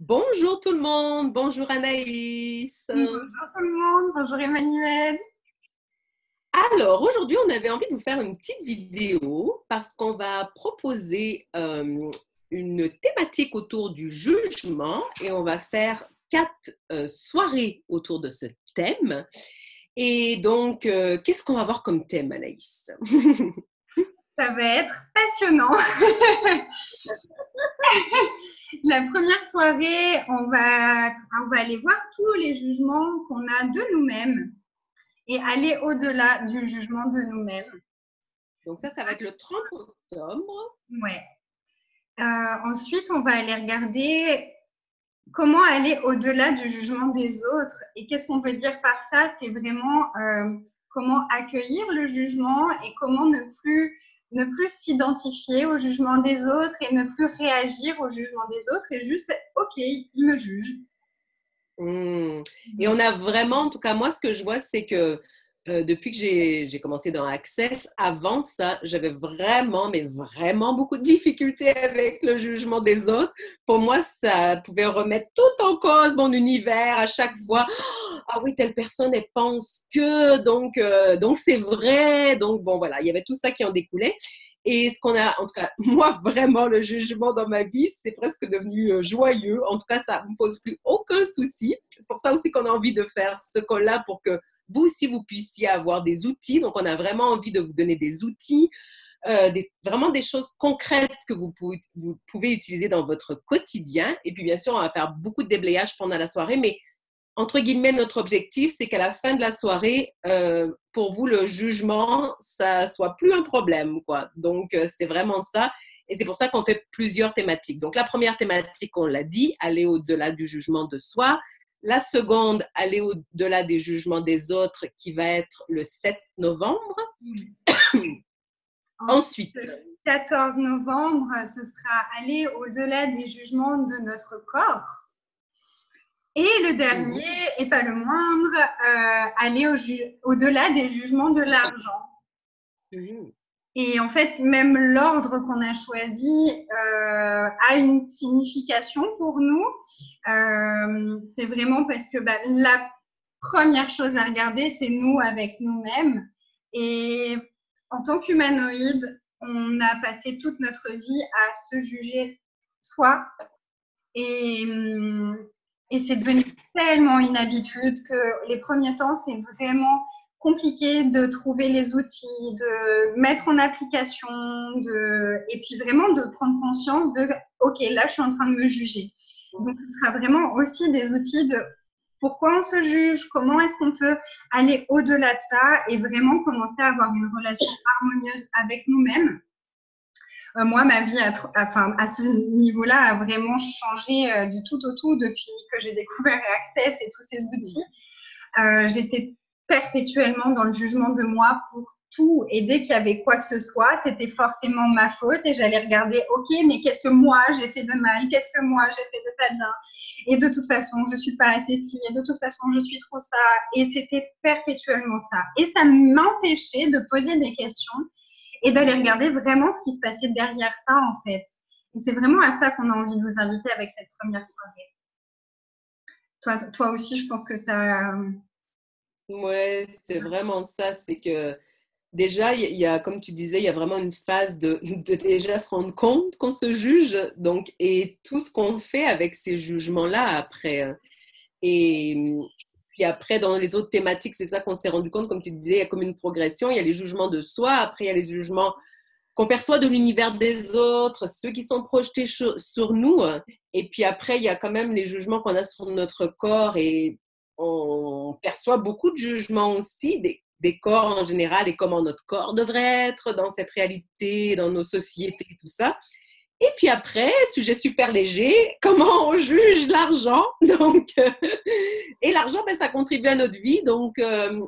Bonjour tout le monde, bonjour Anaïs. Bonjour tout le monde, bonjour Emmanuel. Alors aujourd'hui, on avait envie de vous faire une petite vidéo parce qu'on va proposer une thématique autour du jugement et on va faire 4 soirées autour de ce thème. Et donc, qu'est-ce qu'on va avoir comme thème, Anaïs? Ça va être passionnant. La première soirée, on va aller voir tous les jugements qu'on a de nous-mêmes et aller au-delà du jugement de nous-mêmes. Donc ça va être le 30 octobre. Ouais. Ensuite, on va aller regarder comment aller au-delà du jugement des autres. Et qu'est-ce qu'on peut dire par ça? C'est vraiment comment accueillir le jugement et comment ne plus s'identifier au jugement des autres et ne plus réagir au jugement des autres et juste, OK, ils me jugent. Et on a vraiment, en tout cas moi, ce que je vois, c'est que depuis que j'ai commencé dans Access, avant ça, j'avais vraiment, mais vraiment beaucoup de difficultés avec le jugement des autres. Pour moi, ça pouvait remettre tout en cause mon univers à chaque fois. Ah oui, telle personne, elle pense que, donc c'est vrai. Donc bon, voilà, il y avait tout ça qui en découlait. Et ce qu'on a, en tout cas, moi, vraiment, le jugement dans ma vie, c'est presque devenu joyeux. En tout cas, ça ne me pose plus aucun souci. C'est pour ça aussi qu'on a envie de faire ce call-là pour que vous aussi, vous puissiez avoir des outils. Donc, on a vraiment envie de vous donner des outils, vraiment des choses concrètes que vous pouvez utiliser dans votre quotidien. Et puis, bien sûr, on va faire beaucoup de déblayage pendant la soirée, mais entre guillemets, notre objectif, c'est qu'à la fin de la soirée, pour vous, le jugement, ça soit plus un problème, quoi. Donc, c'est vraiment ça. Et c'est pour ça qu'on fait plusieurs thématiques. Donc, la première thématique, on l'a dit, aller au-delà du jugement de soi. La seconde, aller au-delà des jugements des autres, qui va être le 7 novembre. Ensuite, Ensuite, le 14 novembre, ce sera aller au-delà des jugements de notre corps. Et le dernier, et pas le moindre, aller au-delà des jugements de l'argent. Et en fait, même l'ordre qu'on a choisi a une signification pour nous. C'est vraiment parce que la première chose à regarder, c'est nous avec nous-mêmes. Et en tant qu'humanoïde, on a passé toute notre vie à se juger soi. Et, et c'est devenu tellement une habitude que les premiers temps, c'est vraiment compliqué de trouver les outils, de mettre en application, et puis vraiment de prendre conscience de OK, là, je suis en train de me juger. Donc, ce sera vraiment aussi des outils de pourquoi on se juge, comment est-ce qu'on peut aller au-delà de ça et vraiment commencer à avoir une relation harmonieuse avec nous-mêmes. Moi, ma vie à ce niveau-là a vraiment changé du tout au tout depuis que j'ai découvert Access et tous ces outils. J'étais perpétuellement dans le jugement de moi pour tout et dès qu'il y avait quoi que ce soit, c'était forcément ma faute et j'allais regarder, ok, mais qu'est-ce que moi j'ai fait de mal, qu'est-ce que moi j'ai fait de pas bien et de toute façon, je suis pas assez ci et de toute façon, je suis trop ça et c'était perpétuellement ça. Et ça m'empêchait de poser des questions et d'aller regarder vraiment ce qui se passait derrière ça, en fait. Et c'est vraiment à ça qu'on a envie de vous inviter avec cette première soirée. Toi aussi, je pense que ça. ouais, c'est vraiment ça. C'est que déjà, il y a, comme tu disais, il y a vraiment une phase de déjà se rendre compte qu'on se juge, donc, et tout ce qu'on fait avec ces jugements-là après. Et puis après, dans les autres thématiques, c'est ça qu'on s'est rendu compte, comme tu disais, il y a comme une progression. Il y a les jugements de soi, après il y a les jugements qu'on perçoit de l'univers des autres, ceux qui sont projetés sur nous. Et puis après, il y a quand même les jugements qu'on a sur notre corps et on perçoit beaucoup de jugements aussi des corps en général et comment notre corps devrait être dans cette réalité, dans nos sociétés, tout ça. Et puis après, sujet super léger, comment on juge l'argent. Donc, et l'argent, ben, ça contribue à notre vie. Donc,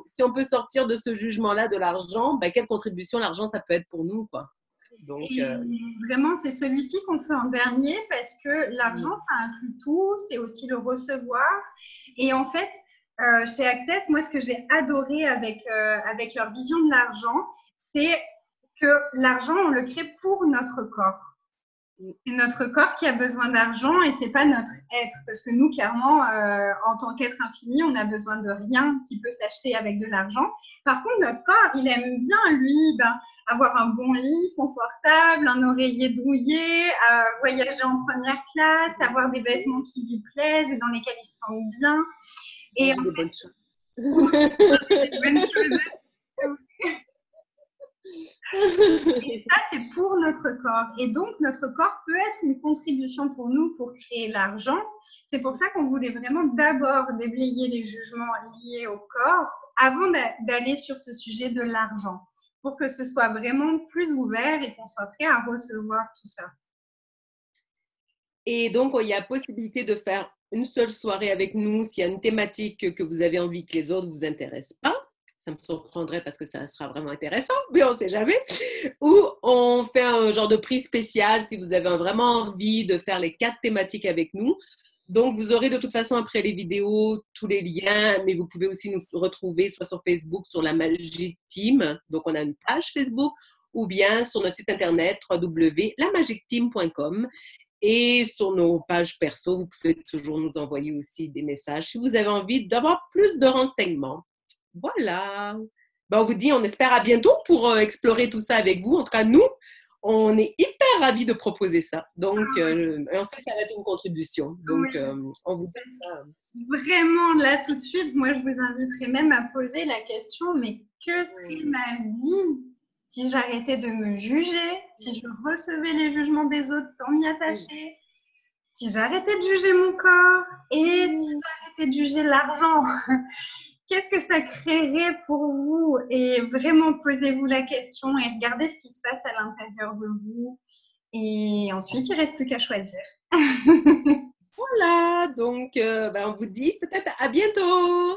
si on peut sortir de ce jugement-là de l'argent, ben, quelle contribution l'argent, ça peut être pour nous, quoi. Donc, Et vraiment, c'est celui-ci qu'on fait en dernier parce que l'argent, ça inclut tout, c'est aussi le recevoir. Et en fait, chez Access, moi, ce que j'ai adoré avec leur vision de l'argent, c'est que l'argent, on le crée pour notre corps. C'est notre corps qui a besoin d'argent et c'est pas notre être. Parce que nous, clairement, en tant qu'être infini, on a besoin de rien qui peut s'acheter avec de l'argent. Par contre, notre corps, il aime bien, lui, avoir un bon lit confortable, un oreiller douillet, voyager en première classe, avoir des vêtements qui lui plaisent et dans lesquels il se sent bien. Et Manger des bonnes choses. des bonnes choses. Et ça, c'est pour notre corps. Et donc, notre corps peut être une contribution pour nous pour créer l'argent. C'est pour ça qu'on voulait vraiment d'abord déblayer les jugements liés au corps avant d'aller sur ce sujet de l'argent, pour que ce soit vraiment plus ouvert et qu'on soit prêt à recevoir tout ça. Et donc, il y a possibilité de faire une seule soirée avec nous s'il y a une thématique que vous avez envie que les autres ne vous intéressent pas. Ça me surprendrait parce que ça sera vraiment intéressant, mais on ne sait jamais. Ou on fait un genre de prix spécial si vous avez vraiment envie de faire les 4 thématiques avec nous. Donc, vous aurez de toute façon après les vidéos tous les liens, mais vous pouvez aussi nous retrouver soit sur Facebook, sur la Magic Team. Donc, on a une page Facebook ou bien sur notre site internet www.lamagicteam.com. Et sur nos pages perso, vous pouvez toujours nous envoyer aussi des messages si vous avez envie d'avoir plus de renseignements. Voilà. Ben, on vous dit, on espère à bientôt pour explorer tout ça avec vous. En tout cas, nous, on est hyper ravis de proposer ça. Donc, on sait que ça va être une contribution. Donc, Oui. on vous donne ça. Vraiment, là, tout de suite, moi, je vous inviterai même à poser la question, mais que serait ma vie si j'arrêtais de me juger, si je recevais les jugements des autres sans m'y attacher, si j'arrêtais de juger mon corps et si j'arrêtais de juger l'argent? Qu'est-ce que ça créerait pour vous? Et vraiment, posez-vous la question et regardez ce qui se passe à l'intérieur de vous. Et ensuite, il ne reste plus qu'à choisir. Voilà. Donc, on vous dit peut-être à bientôt.